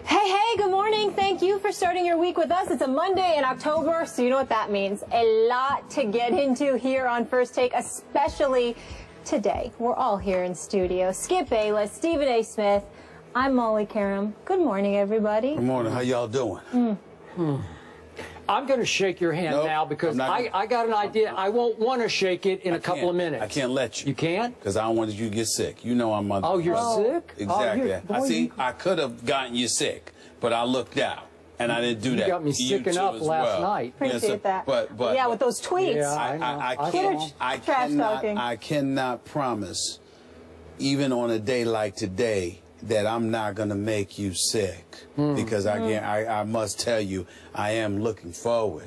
Hey, hey, good morning. Thank you for starting your week with us. It's a Monday in October, so you know what that means. A lot to get into here on First Take, especially today. We're all here in studio. Skip Bayless, Stephen A. Smith. I'm Molly Karam. Good morning, everybody. Good morning. How y'all doing? I'm going to shake your hand now because I got an idea. I won't want to shake it in a couple of minutes. I can't let you. You can't? Because I don't want you to get sick. You know I'm Oh, you're sick? Exactly. Oh, I could have gotten you sick, but I looked out. And I didn't do that. You got me sicking up last night. Appreciate that. But yeah, with those tweets. Yeah, I cannot promise, even on a day like today, that I'm not going to make you sick. Because I must tell you, I am looking forward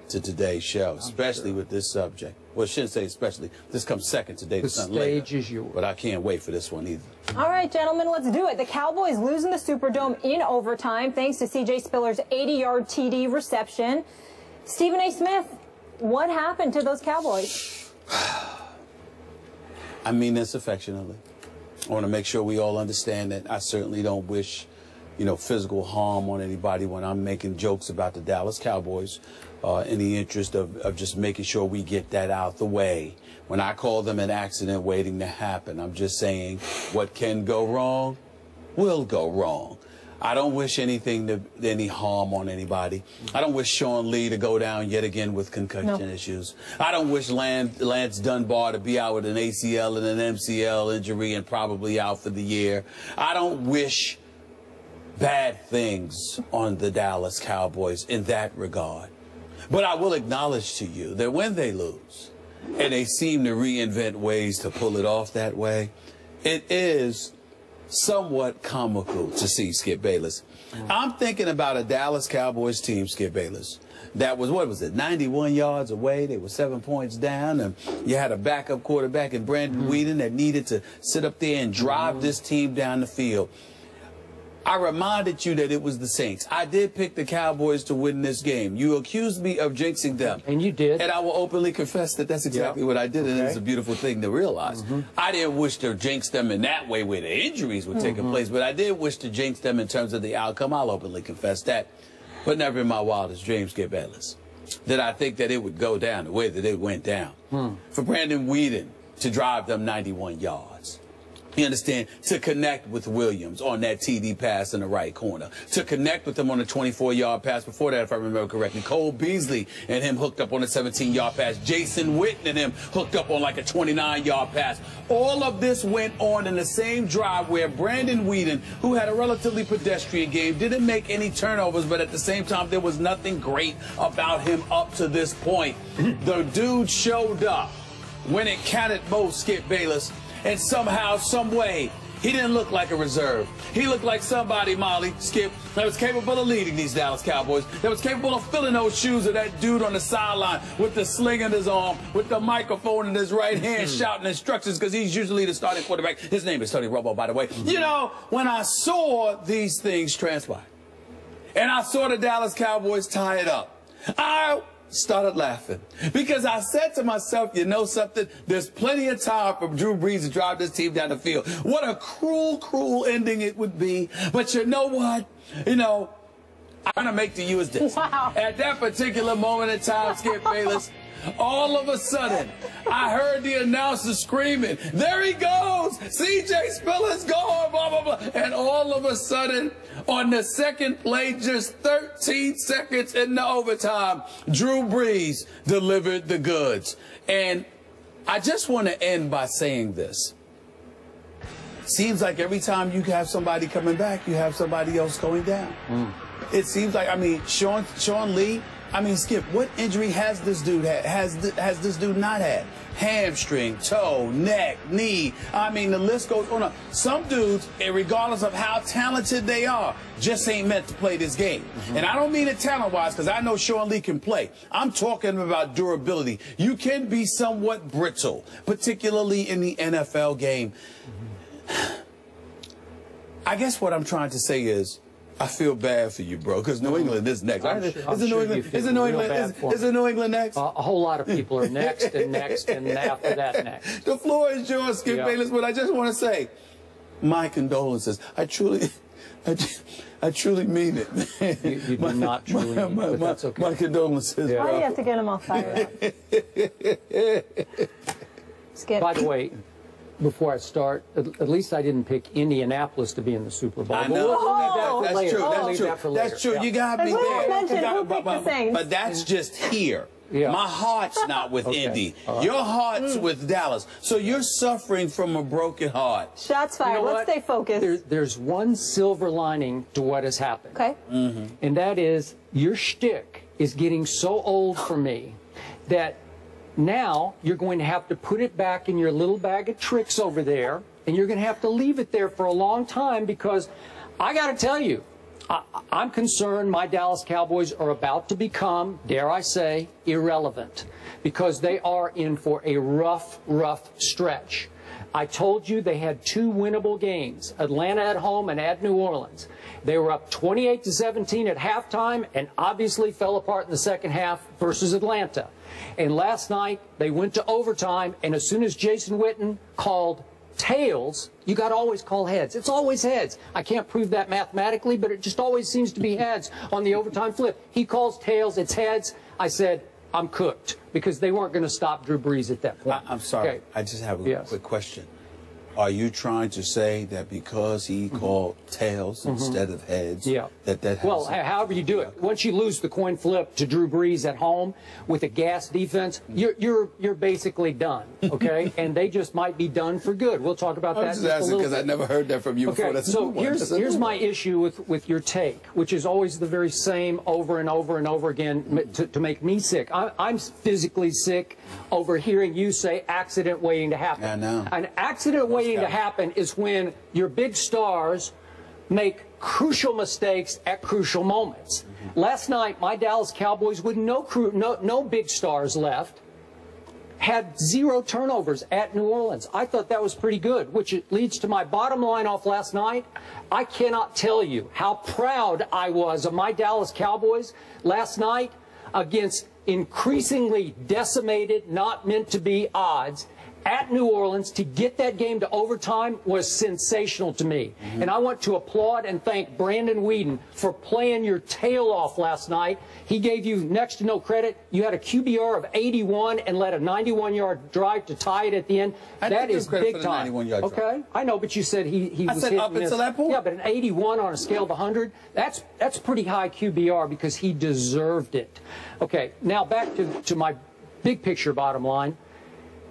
to today's show, especially with this subject. Well, I shouldn't say especially. This comes second today. The stage is yours. But I can't wait for this one either. All right, gentlemen, let's do it. The Cowboys losing the Superdome in overtime thanks to C.J. Spiller's 80-yard TD reception. Stephen A. Smith, what happened to those Cowboys? I mean this affectionately. I want to make sure we all understand that I certainly don't wish, physical harm on anybody when I'm making jokes about the Dallas Cowboys in the interest of just making sure we get that out the way. When I call them an accident waiting to happen, I'm just saying what can go wrong will go wrong. I don't wish any harm on anybody. I don't wish Sean Lee to go down yet again with concussion issues. I don't wish Lance Dunbar to be out with an ACL and an MCL injury and probably out for the year. I don't wish bad things on the Dallas Cowboys in that regard. But I will acknowledge to you that when they lose, and they seem to reinvent ways to pull it off that way, it is somewhat comical to see, Skip Bayless. I'm thinking about a Dallas Cowboys team, Skip Bayless, that was, 91 yards away. They were 7 points down, and you had a backup quarterback in Brandon Weeden that needed to sit up there and drive this team down the field. I reminded you that it was the Saints. I did pick the Cowboys to win this game. You accused me of jinxing them. And you did. And I will openly confess that that's exactly what I did, and it's a beautiful thing to realize. I didn't wish to jinx them in that way where the injuries were taking place, but I did wish to jinx them in terms of the outcome. I'll openly confess that. But never in my wildest dreams, Skip Bayless, did I think that it would go down the way that it went down. For Brandon Weeden to drive them 91 yards. You understand? To connect with Williams on that TD pass in the right corner. To connect with him on a 24-yard pass before that, if I remember correctly. Cole Beasley and him hooked up on a 17-yard pass. Jason Witten and him hooked up on like a 29-yard pass. All of this went on in the same drive where Brandon Weeden, who had a relatively pedestrian game, didn't make any turnovers, but at the same time, there was nothing great about him up to this point. The dude showed up when it counted most, Skip Bayless. And somehow, some way, he didn't look like a reserve. He looked like somebody, Molly, Skip, that was capable of leading these Dallas Cowboys, that was capable of filling those shoes of that dude on the sideline with the sling in his arm, with the microphone in his right hand, shouting instructions, because he's usually the starting quarterback. His name is Tony Romo, by the way. You know, when I saw these things transpire, and I saw the Dallas Cowboys tie it up, I started laughing because I said to myself, you know something? There's plenty of time for Drew Brees to drive this team down the field. What a cruel, cruel ending it would be. But you know what? I'm going to make to you is this. Wow. At that particular moment in time, Skip Bayless, all of a sudden, I heard the announcer screaming, there he goes, C.J. Spiller's gone, blah, blah, blah. And all of a sudden, on the second play, just 13 seconds in the overtime, Drew Brees delivered the goods. And I just want to end by saying this. Seems like every time you have somebody coming back, you have somebody else going down. It seems like, Sean Lee, Skip, what injury has this dude had? Has this dude not had? Hamstring, toe, neck, knee. The list goes on. Some dudes, regardless of how talented they are, just ain't meant to play this game. And I don't mean it talent-wise, because I know Sean Lee can play. I'm talking about durability. You can be somewhat brittle, particularly in the NFL game. I guess what I'm trying to say is, I feel bad for you, bro, because New England is next. Is it New England next? A whole lot of people are next and next and after that next. The floor is yours, Skip Bayless, but I just want to say my condolences. I truly mean it. You do not truly mean it, but that's okay. My condolences. Why do you have to get him all fired up? Skip. By the way, before I start, at least I didn't pick Indianapolis to be in the Super Bowl. I know. That's true. That's true. Yeah. You got me there. Who picked the Saints? But that's just here. Yeah. My heart's not with Indy. Right. Your heart's with Dallas. So you're suffering from a broken heart. Shots fired. Let's stay focused. There's one silver lining to what has happened. Okay. And that is your shtick is getting so old for me that now you're going to have to put it back in your little bag of tricks over there, and you're going to have to leave it there for a long time, because I got to tell you, I'm concerned my Dallas Cowboys are about to become, dare I say, irrelevant, because they are in for a rough stretch. I told you they had 2 winnable games, Atlanta at home and at New Orleans. They were up 28-17 at halftime and obviously fell apart in the second half versus Atlanta. And last night, they went to overtime, and as soon as Jason Witten called tails, you got to always call heads. It's always heads. I can't prove that mathematically, but it just always seems to be heads on the overtime flip. He calls tails, it's heads. I said, I'm cooked, because they weren't going to stop Drew Brees at that point. I'm sorry. Okay. I just have a quick question. Are you trying to say that because he called tails instead of heads, that has... Well, however you do it. Once you lose the coin flip to Drew Brees at home with a gas defense, you're basically done, okay? And they just might be done for good. We'll talk about that just asking because I never heard that from you before. Okay, so here's my issue with your take, which is always the very same over and over and over again to make me sick. I'm physically sick over hearing you say accident waiting to happen. I know. An accident waiting to happen is when your big stars make crucial mistakes at crucial moments. Last night, my Dallas Cowboys, with no big stars left, had 0 turnovers at New Orleans. I thought that was pretty good, which leads to my bottom line off last night. I cannot tell you how proud I was of my Dallas Cowboys last night against increasingly decimated, not meant to be odds at New Orleans. To get that game to overtime was sensational to me. And I want to applaud and thank Brandon Weeden for playing your tail off last night. He gave you next to no credit. You had a QBR of 81 and led a 91-yard drive to tie it at the end. That is big time. Okay, I know, but you said he was hit up until that point. Yeah, but an 81 on a scale of 100, that's pretty high QBR because he deserved it. Okay, now back to my big picture bottom line.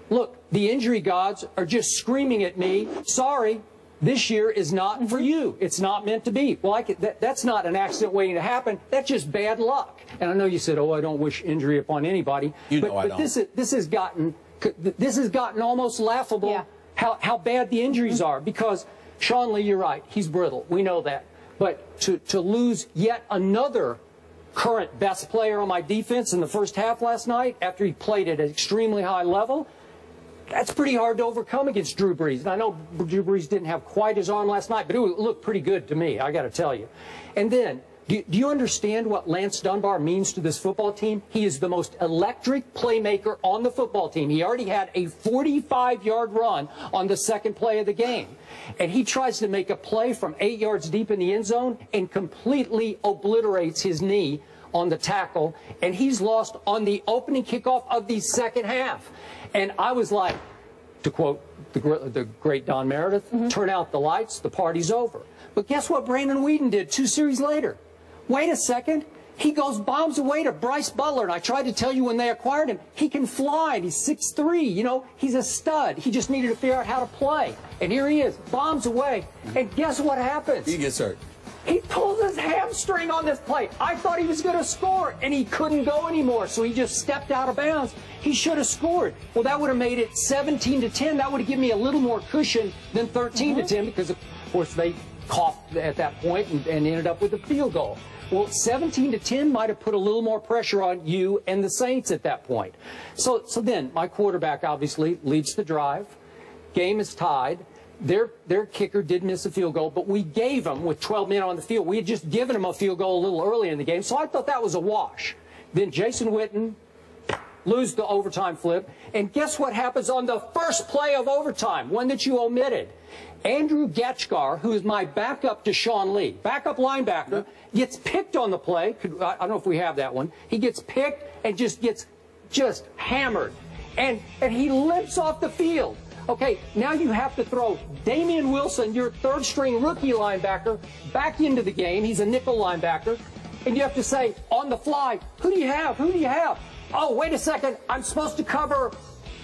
Look, the injury gods are just screaming at me, sorry, this year is not for you. It's not meant to be. Well, that's not an accident waiting to happen. That's just bad luck. And I know you said, oh, I don't wish injury upon anybody. But this has gotten almost laughable how bad the injuries are. Because, Sean Lee, you're right. He's brittle. We know that. But to lose yet another current best player on my defense in the first half last night after he played at an extremely high level, that's pretty hard to overcome against Drew Brees. And I know Drew Brees didn't have quite his arm last night, but it looked pretty good to me, I got to tell you. And then, do you understand what Lance Dunbar means to this football team? He is the most electric playmaker on the football team. He already had a 45-yard run on the second play of the game. And he tries to make a play from 8 yards deep in the end zone and completely obliterates his knee on the tackle. And he's lost on the opening kickoff of the second half. And I was like, to quote the great Don Meredith, turn out the lights, the party's over. But guess what Brandon Weeden did 2 series later? Wait a second. He goes bombs away to Bryce Butler. And I tried to tell you when they acquired him, he can fly. And he's 6'3". You know, he's a stud. He just needed to figure out how to play. And here he is, bombs away. And guess what happens? He gets hurt. He pulls his hamstring on this play. I thought he was going to score, and he couldn't go anymore, so he just stepped out of bounds. He should have scored. Well, that would have made it 17-10. That would have given me a little more cushion than 13-10 because, of course, they coughed at that point and ended up with a field goal. Well, 17-10 might have put a little more pressure on you and the Saints at that point. So then my quarterback obviously leads the drive. Game is tied. Their kicker did miss a field goal, but we gave them, with 12 men on the field, we had just given them a field goal a little early in the game, so I thought that was a wash. Then Jason Witten lose the overtime flip, and guess what happens on the first play of overtime, one that you omitted? Andrew Getchgar, who is my backup to Sean Lee, backup linebacker, gets picked on the play. I don't know if we have that one. He gets picked and just gets hammered. And he limps off the field. Okay, now you have to throw Damian Wilson, your third-string rookie linebacker, back into the game. He's a nickel linebacker. And you have to say, on the fly, who do you have? Who do you have? Oh, wait a second. I'm supposed to cover,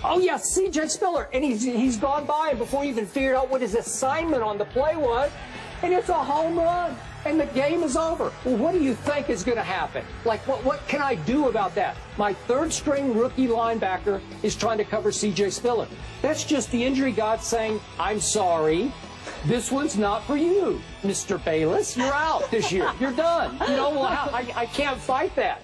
oh, yeah, C.J. Spiller. And he's gone by, and before you even figured out what his assignment on the play was, and it's a home run, and the game is over. Well, what do you think is going to happen? Like, what can I do about that? My third-string rookie linebacker is trying to cover C.J. Spiller. That's just the injury god saying, I'm sorry. This one's not for you, Mr. Bayless. You're out this year. You're done. You know, well, I can't fight that.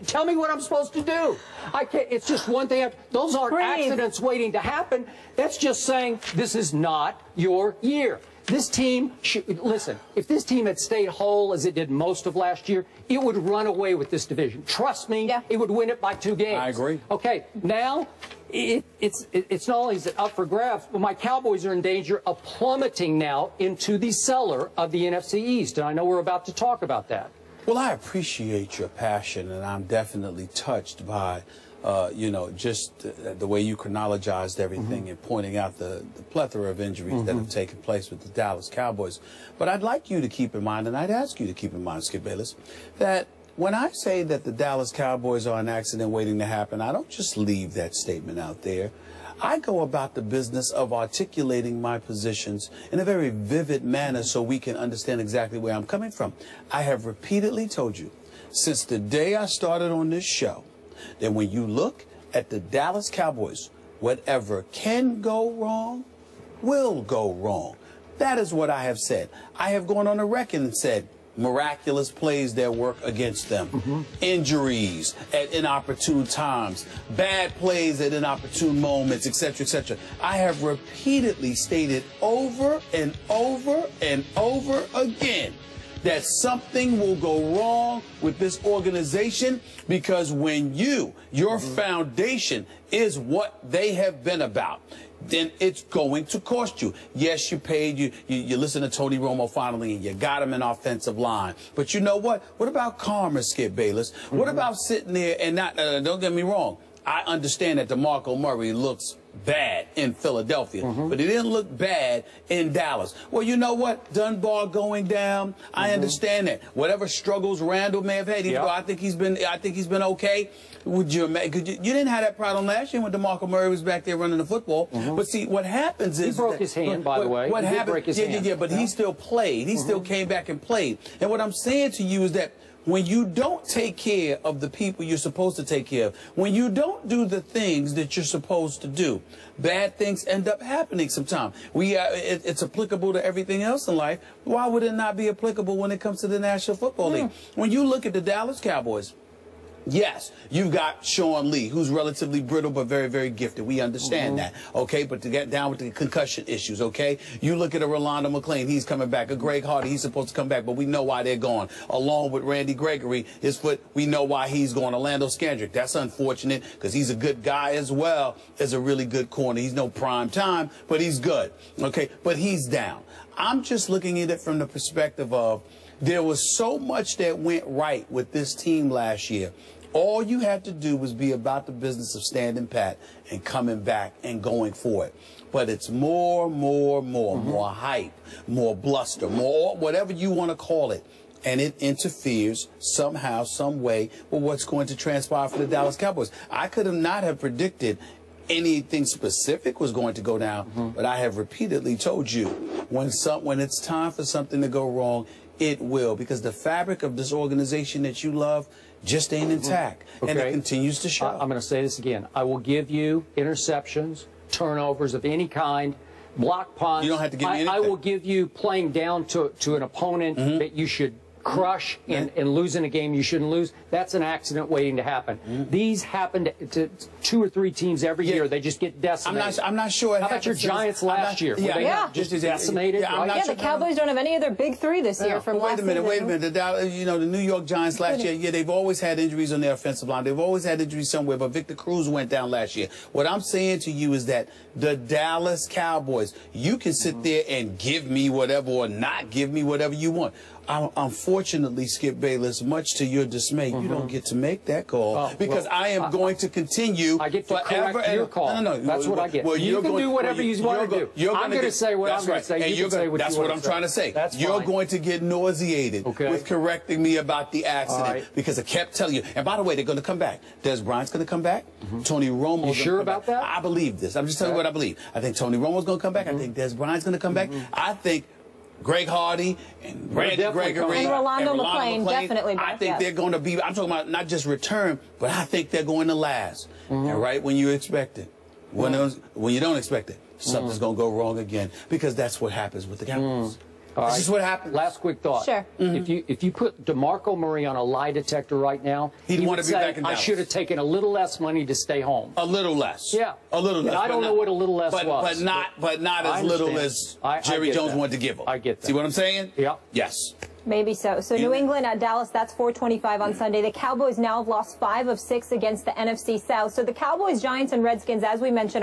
Tell me what I'm supposed to do. I can't. It's just one thing. Those aren't accidents waiting to happen. That's just saying this is not your year. This team, listen, if this team had stayed whole as it did most of last year, it would run away with this division. Trust me, it would win it by 2 games. I agree. Okay, now it's not only is it up for grabs, but my Cowboys are in danger of plummeting now into the cellar of the NFC East, and I know we're about to talk about that. Well, I appreciate your passion, and I'm definitely touched by you know, just the way you chronologized everything and pointing out the plethora of injuries that have taken place with the Dallas Cowboys. But I'd like you to keep in mind, and I'd ask you to keep in mind, Skip Bayless, that when I say that the Dallas Cowboys are an accident waiting to happen, I don't just leave that statement out there. I go about the business of articulating my positions in a very vivid manner so we can understand exactly where I'm coming from. I have repeatedly told you, since the day I started on this show, that when you look at the Dallas Cowboys, whatever can go wrong will go wrong. That is what I have said. I have gone on the record and said miraculous plays that work against them, injuries at inopportune times, bad plays at inopportune moments, etc., etc. I have repeatedly stated over and over and over again that something will go wrong with this organization, because when your foundation is what they have been about, then it's going to cost you. Yes, you paid, you listen to Tony Romo finally, and you got him an offensive line. But you know what? What about karma, Skip Bayless? What about sitting there and not, don't get me wrong, I understand that DeMarco Murray looks bad in Philadelphia, but he didn't look bad in Dallas. Well, you know what? Dunbar going down, I understand that. Whatever struggles Randall may have had, even though I think he's been okay. You didn't have that problem last year when DeMarco Murray was back there running the football. But see, what happens is he broke his hand, by the way. What happened? Break his hand. But he still played. He still came back and played. And what I'm saying to you is that when you don't take care of the people you're supposed to take care of, when you don't do the things that you're supposed to do, bad things end up happening sometimes. It's applicable to everything else in life. Why would it not be applicable when it comes to the National Football League? When you look at the Dallas Cowboys, yes, you've got Sean Lee, who's relatively brittle but very, very gifted. We understand that, okay? But to get down with the concussion issues, okay? You look at a Rolando McClain, he's coming back. A Greg Hardy, he's supposed to come back, but we know why they're gone. Along with Randy Gregory, his foot, we know why he's gone. Orlando Scandrick, that's unfortunate because he's a good guy as well as a really good corner. He's no prime time, but he's good, okay? But he's down. I'm just looking at it from the perspective of there was so much that went right with this team last year. All you had to do was be about the business of standing pat and coming back and going for it. But it's more hype, more bluster, more whatever you want to call it. And it interferes somehow, some way with what's going to transpire for the Dallas Cowboys. I could not have predicted anything specific was going to go down, but I have repeatedly told you when it's time for something to go wrong, it will, because the fabric of this organization that you love just ain't intact, and it continues to show. I'm going to say this again. I will give you interceptions, turnovers of any kind, block punts. You don't have to give me anything. I will give you playing down to an opponent that you should crush and losing a game you shouldn't lose, that's an accident waiting to happen. These happen to 2 or 3 teams every year. They just get decimated. I'm not sure. How about your Giants last year? Were they not just decimated? Yeah, the Cowboys don't have any of their big 3 this year from last season. Wait a minute. The New York Giants last year, they've always had injuries on their offensive line. They've always had injuries somewhere, but Victor Cruz went down last year. What I'm saying to you is that the Dallas Cowboys, you can sit there and give me whatever or not give me whatever you want. Unfortunately, Skip Bayless, much to your dismay, you don't get to make that call because I am going to continue I get to forever. Correct your call. No. That's what I get. Well, you can do whatever you want to do. I'm going to say what I'm going to say. You can say what you want to say. That's what I'm trying to say. You're going to get nauseated with correcting me about the accident because I kept telling you. And by the way, they're going to come back. Des Bryant's going to come back. Tony Romo's You sure about that? I believe this. I'm just telling you what I believe. I think Tony Romo's going to come back. I think Des Bryant's going to come back. I think Greg Hardy and Brandon Gregory and Rolando McClain definitely back, I think they're going to be, I'm talking about not just return, but I think they're going to last. And right when you expect it, when you don't expect it, something's going to go wrong again because that's what happens with the Cowboys. This is what happens. Last quick thought. Sure. If you put DeMarco Murray on a lie detector right now, he'd want to be back in Dallas. I should have taken a little less money to stay home. A little less. Yeah. A little less. I don't know what a little less was. But not as little as Jerry Jones wanted to give him. I get that. See what I'm saying? Yeah. Yes. Maybe so. So New England at Dallas, that's 4:25 on Sunday. The Cowboys now have lost 5 of 6 against the NFC South. So the Cowboys, Giants, and Redskins, as we mentioned,